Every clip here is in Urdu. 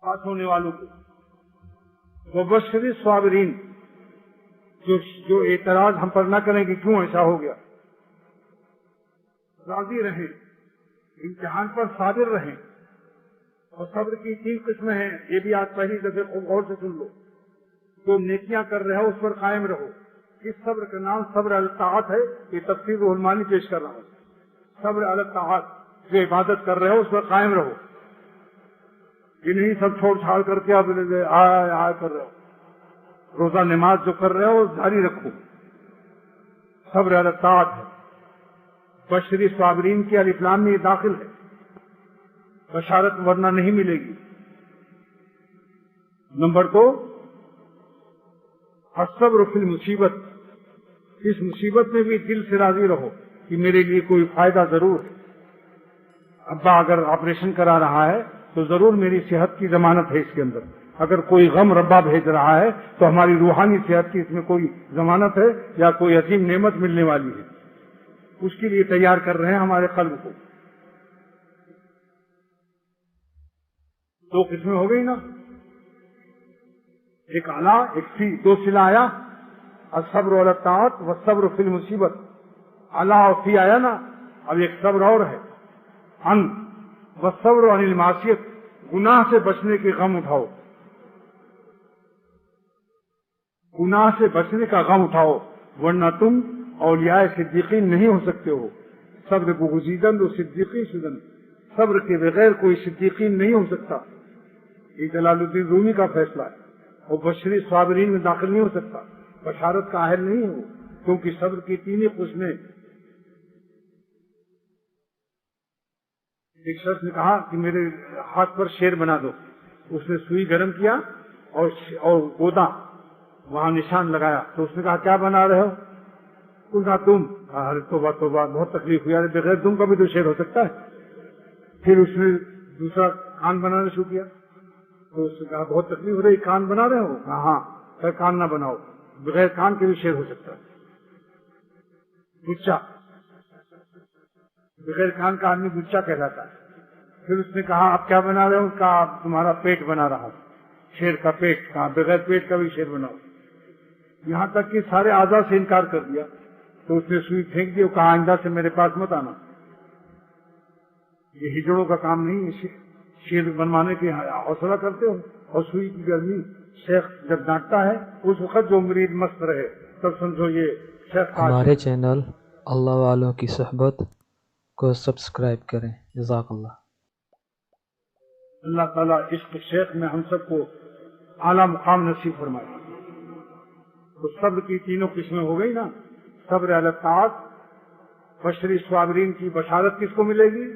پاس ہونے والوں کو. وبشر الصابرین، جو اعتراض ہم پر نہ کریں کہ کیوں ایسا ہو گیا، راضی رہیں، امتحان پر صابر رہیں. اور صبر کی 3 قسمیں ہیں، یہ بھی آج پہلی دفعہ غور سے سن لو. جو نیکیاں کر رہے ہو اس پر قائم رہو. اس صبر کا نام صبر علی الطاعت ہے. یہ تفسیر روح المانی پیش کر رہا ہوں. صبر علی الطاعت، جو عبادت کر رہے ہو اس پر قائم رہو. یہ نہیں سب چھوڑ چھاڑ کر کے اب آیا کر رہے ہو. روزہ نماز جو کر رہے ہو جاری رکھو. صبر علی الطاعت ہے. بشری صابرین کی الف لام میں یہ داخل ہے. بشارت ورنہ نہیں ملے گی. نمبر 2، الصبر فی المصیبت، اس مصیبت میں بھی دل سے راضی رہو کہ میرے لیے کوئی فائدہ ضرور ہے. ابا اگر آپریشن کرا رہا ہے تو ضرور میری صحت کی ضمانت ہے اس کے اندر. اگر کوئی غم ربا بھیج رہا ہے تو ہماری روحانی صحت کی اس میں کوئی ضمانت ہے یا کوئی عظیم نعمت ملنے والی ہے. اس کے لیے تیار کر رہے ہیں ہمارے قلب کو. 2 قسمیں ہو گئی نا، ایک اعلیٰ ایک فی، 2 صلہ آیا. الصبر علی الطاعت والصبر فی المصیبت. اعلیٰ اور فی آیا نا. اب ایک صبر اور ہے، ان والصبر عن المعصیت، گناہ سے بچنے کے غم اٹھاؤ. گناہ سے بچنے کا غم اٹھاؤ، ورنہ تم اولیاء صدیقین نہیں ہو سکتے ہو. صبر بغزیدن و صدیقی شدن، صبر کے بغیر کوئی صدیقین نہیں ہو سکتا. یہ جلال الدین رومی کا فیصلہ ہے. اور بشری صابرین میں داخل نہیں ہو سکتا، بشارت کا اہل نہیں ہو، کیونکہ صبر کی 3 قسمیں. ایک شخص نے کہا کہ میرے ہاتھ پر شیر بنا دو. اس نے سوئی گرم کیا اور گودا وہاں نشان لگایا. تو اس نے کہا کیا بنا رہے ہو؟ اس نے کہا تم. ارے توبہ توبہ، بہت تکلیف ہوئی. ارے بغیر تم کا بھی تو شیر ہو سکتا ہے. پھر اس نے دوسرا کان بنانا شروع کیا. تو اس نے کہا بہت تکلیف ہو رہی، کان بنا رہے ہو؟ کہا ہاں. پھر کان نہ بناؤ، بغیر کان کے بھی شیر ہو سکتا ہے. گچا، بغیر کان کا آدمی گچا کہلاتا ہے. پھر اس نے کہا آپ کیا بنا رہے ہو؟ کہا آپ تمہارا پیٹ بنا رہا ہوں. شیر کا پیٹ. کہا بغیر پیٹ کا بھی شیر بناؤ. یہاں تک کہ سارے اعضاء سے انکار کر دیا. تو اس نے سوئی پھینک دی اور کہا آئندہ سے میرے پاس مت آنا. یہ ہجڑوں کا کام نہیں ہے. شیر بنوانے کی حوصلہ کرتے ہو. اور سوئی کی گرمی، شیخ جب ڈانٹتا ہے اس وقت جو مرید مست رہے تب سمجھو یہ شیخ. ہمارے چینل اللہ والوں کی صحبت کو سبسکرائب کریں. جزاک اللہ. اللہ تعالیٰ عشق شیخ میں ہم سب کو اعلیٰ مقام نصیب فرمائے. تو صبر کی 3 قسمیں ہو گئی نا. صبر علی الطاعت، بشری صابرین کی بشارت کس کو ملے گی؟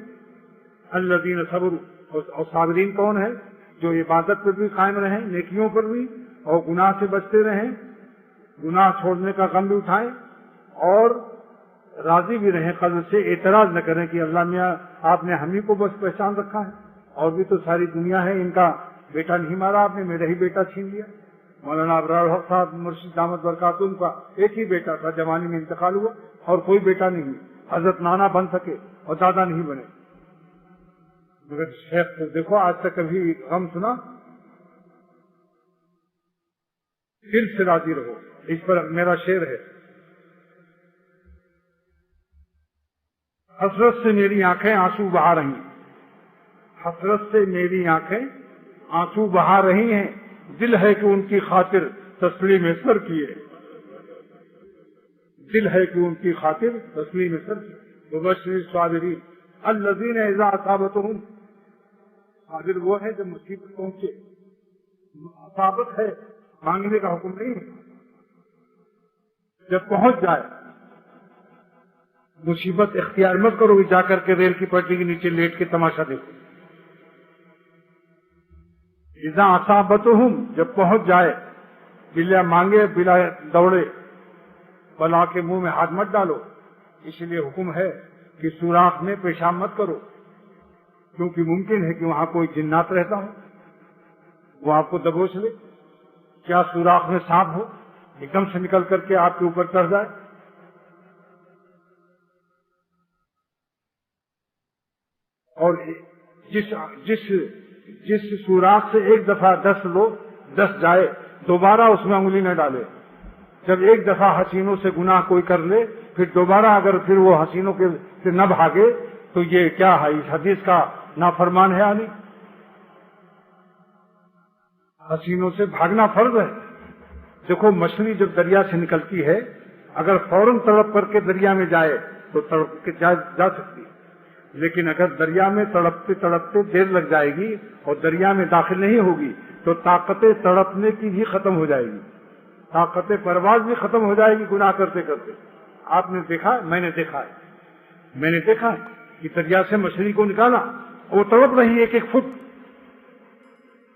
الذین صبروا. اور صابرین کون ہے؟ جو عبادت پر بھی قائم رہیں، نیکیوں پر بھی، اور گناہ سے بچتے رہیں، گناہ چھوڑنے کا غم بھی اٹھائیں، اور راضی بھی رہیں قلب سے. اعتراض نہ کریں کہ اللہ میاں آپ نے ہم ہی کو بس پہچان رکھا ہے، اور بھی تو ساری دنیا ہے، ان کا بیٹا نہیں مارا آپ نے، میرا ہی بیٹا چھین لیا. مولانا ابرار حق صاحب مرشد دامت برکاتہم کا ایک ہی بیٹا تھا، جوانی میں انتقال ہوا، اور کوئی بیٹا نہیں. حضرت نانا بن سکے اور دادا نہیں بنے. مگر شیخ کو دیکھو، آج تک کبھی غم سنا؟ دل سے راضی رہو. اس پر میرا شعر ہے، حسرت سے میری آنکھیں آنسو بہا رہی ہیں. حسرت سے میری آنکھیں آنسو بہا رہی ہیں، دل ہے کہ ان کی خاطر تسلیم سر کیے. دل ہے کہ ان کی خاطر تسلیم سر کیے. وبشر الصابرین الذین اذا اصابتهم. صابر وہ ہے جب مصیبت پہنچے. اصابت ہے، مانگنے کا حکم نہیں ہے. جب پہنچ جائے مصیبت اختیار مت کرو کہ جا کر کے ریل کی پٹری کے نیچے لیٹ کے تماشا دیکھو. اذا اصابتهم، جب پہنچ جائے، بلا مانگے بلا دوڑے، بلا کے منہ میں ہاتھ مت ڈالو. اس لیے حکم ہے کہ سوراخ میں پیشاب مت کرو، کیونکہ ممکن ہے کہ وہاں کوئی جنات رہتا ہو، وہ آپ کو دبوچ لے. کیا سوراخ میں سانپ ہو ایک دم سے نکل کر کے آپ کے اوپر چڑھ جائے؟ اور جس جس سوراخ سے ایک دفعہ 10 جائے دوبارہ اس میں انگلی نہ ڈالے. جب ایک دفعہ حسینوں سے گناہ کوئی کر لے پھر دوبارہ اگر پھر وہ حسینوں کے سے نہ بھاگے تو یہ کیا ہے؟ اس حدیث کا نافرمان ہے علی. حسینوں سے بھاگنا فرض ہے. دیکھو مچھلی جب دریا سے نکلتی ہے اگر فوراً تڑپ کر کے دریا میں جائے تو تڑپ کے جا سکتی ہے، لیکن اگر دریا میں تڑپتے تڑپتے دیر لگ جائے گی اور دریا میں داخل نہیں ہوگی تو طاقت تڑپنے کی بھی ختم ہو جائے گی، طاقت پرواز بھی ختم ہو جائے گی گناہ کرتے کرتے. آپ نے دیکھا، میں نے دیکھا ہے کہ دریا سے مچھلی کو نکالا وہ تڑپ رہی 1-1 فٹ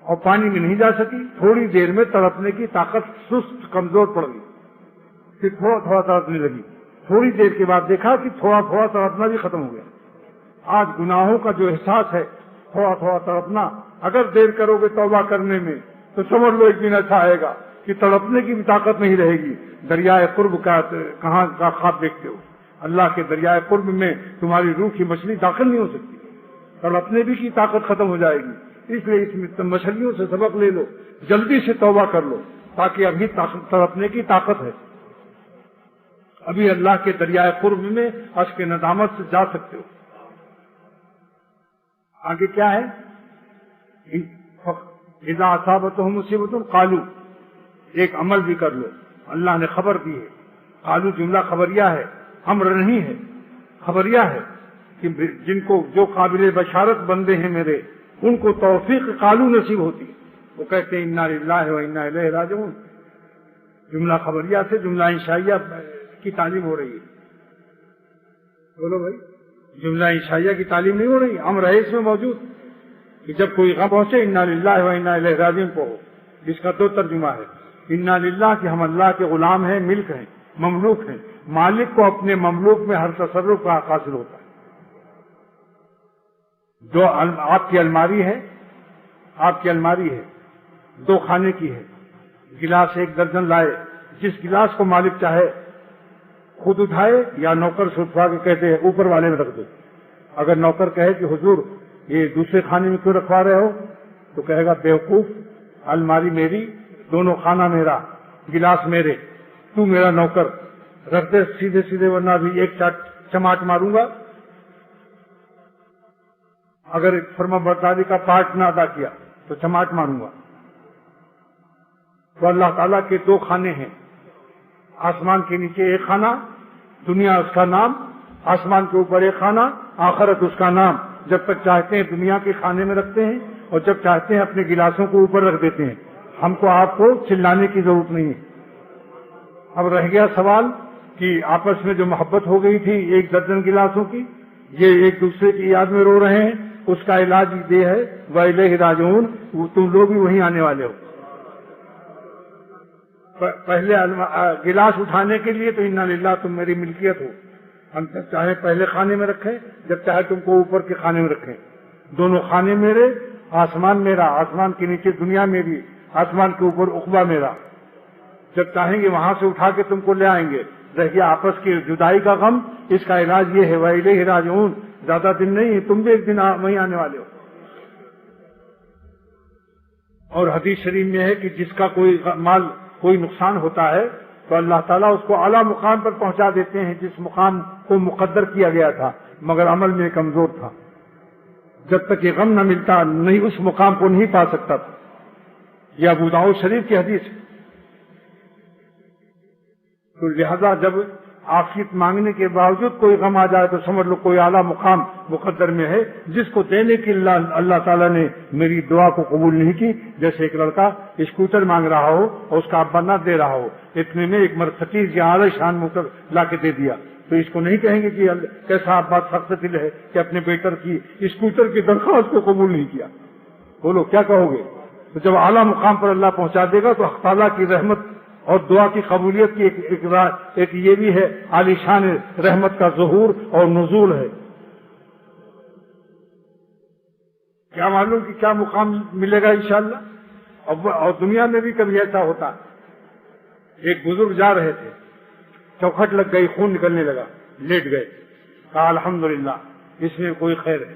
اور پانی میں نہیں جا سکی. تھوڑی دیر میں تڑپنے کی طاقت سست کمزور پڑ گئی، پھر تھوڑا تھوڑا تڑپنے لگی. تھوڑی دیر کے بعد دیکھا کہ تھوڑا تھوڑا تڑپنا بھی ختم ہو گیا. آج گناہوں کا جو احساس ہے تھوڑا تھوڑا تڑپنا، اگر دیر کرو گے توبہ کرنے میں تو سمجھ لو ایک دن ایسا آئے گا کہ تڑپنے کی بھی طاقت نہیں رہے گی. دریائے قرب کا کہاں کا خواب دیکھتے ہو؟ اللہ کے دریائے قرب میں تمہاری روح کی مچھلی داخل نہیں ہو سکتی، تڑپنے بھی کی طاقت ختم ہو جائے گی. اس لیے اس مچھلیوں سے سبق لے لو، جلدی سے توبہ کر لو تاکہ ابھی تڑپنے کی طاقت ہے. ابھی اللہ کے دریائے قرب میں اشک ندامت سے جا سکتے ہو. آگے کیا ہے؟ اذا اصابتهم مصیبت قالوا، ایک عمل بھی کر لو. اللہ نے خبر دی ہے. قالوا جملہ خبریہ ہے، امر نہیں ہے، خبریہ ہے کہ جن کو جو قابل بشارت بندے ہیں میرے ان کو توفیق قالوا نصیب ہوتی ہے. وہ کہتے ہیں انا للہ و انا الیہ راجعون. جملہ خبریہ سے جملہ انشائیہ کی تعلیم ہو رہی ہے. بولو بھائی، جملہ انشائیہ کی تعلیم نہیں ہو رہی، امر ہے اس میں موجود کہ جب کوئی غم پہنچے انا للہ و انا الیہ راجعون کو ہو. اس کا 2 ترجمہ ہے. انا للہ کہ ہم اللہ کے غلام ہیں، ملک ہیں، مملوک ہیں. مالک کو اپنے مملوک میں ہر تصرف کا حاصل ہوتا ہے. جو آپ کی الماری ہے 2 خانے کی ہے، گلاس 1 درجن لائے. جس گلاس کو مالک چاہے خود اٹھائے یا نوکر سے اٹھوا کے کہتے ہیں اوپر والے میں رکھ دو. اگر نوکر کہے کہ حضور یہ دوسرے کھانے میں کیوں رکھوا رہے ہو تو کہے گا بیوقوف، الماری میری، دونوں خانہ میرا، گلاس میرے، تو میرا نوکر، رکھ دے سیدھے سیدھے ورنہ بھی ایک چماٹ ماروں گا. اگر فرما برداری کا پارٹ نہ ادا کیا تو چماٹ ماروں گا. تو اللہ تعالیٰ کے 2 خانے ہیں. آسمان کے نیچے ایک خانہ، دنیا اس کا نام، آسمان کے اوپر ایک خانہ، آخرت اس کا نام. جب تک چاہتے ہیں دنیا کے کھانے میں رکھتے ہیں اور جب چاہتے ہیں اپنے گلاسوں کو اوپر رکھ دیتے ہیں. ہم کو آپ کو چلانے کی ضرورت نہیں ہے. اب رہ گیا سوال کہ آپس میں جو محبت ہو گئی تھی 1 درجن گلاسوں کی، یہ ایک دوسرے کی یاد میں رو رہے ہیں. اس کا علاج یہ ہے وَإِلَيْهِ رَاجِعُونَ، تم لوگ بھی وہیں آنے والے ہو. پہلے گلاس اٹھانے کے لیے تو انا للہ تم میری ملکیت ہو. ہم چاہے پہلے خانے میں رکھیں، جب چاہے تم کو اوپر کے خانے میں رکھیں. دونوں خانے میرے، آسمان میرا، آسمان کے نیچے دنیا میری، آسمان کے اوپر عقبہ میرا. جب چاہیں گے وہاں سے اٹھا کے تم کو لے آئیں گے. رہ گیا آپس کی جدائی کا غم، اس کا علاج یہ ہے وَإِلَيْهِ رَاجِعُونَ. زیادہ دن نہیں ہے، تم بھی ایک دن وہیں آنے والے ہو. اور حدیث شریف میں ہے کہ جس کا کوئی نقصان ہوتا ہے تو اللہ تعالیٰ اس کو اعلیٰ مقام پر پہنچا دیتے ہیں جس مقام کو مقدر کیا گیا تھا، مگر عمل میں کمزور تھا. جب تک یہ غم نہ ملتا نہیں اس مقام کو نہیں پا سکتا تھا. یہ ابو داؤد شریف کی حدیث ہے. تو لہذا جب عافیت مانگنے کے باوجود کوئی غم آ جائے تو سمجھ لو کوئی اعلیٰ مقام مقدر میں ہے جس کو دینے کی اللہ تعالیٰ نے میری دعا کو قبول نہیں کی. جیسے ایک لڑکا اسکوٹر مانگ رہا ہو اور اس کا ابا نہ دے رہا ہو، اتنے میں ایک مرسڈیز یا اعلی شان موٹر لا کے دے دیا، تو اس کو نہیں کہیں گے کہ کیسا بات سخت دل ہے کہ اپنے بیٹر کی اسکوٹر کی درخواست کو قبول نہیں کیا. بولو کیا کہو گے؟ تو جب اعلیٰ مقام پر اللہ پہنچا دے گا تو حق تعالیٰ کی رحمت اور دعا کی قبولیت کی ایک یہ بھی ہے عالی شان رحمت کا ظہور اور نزول ہے. کیا معلوم کہ کیا مقام ملے گا انشاءاللہ. اور دنیا میں بھی کبھی ایسا ہوتا. ایک بزرگ جا رہے تھے، چوکھٹ لگ گئی، خون نکلنے لگا، لیٹ گئے. کہا الحمدللہ اس میں کوئی خیر ہے.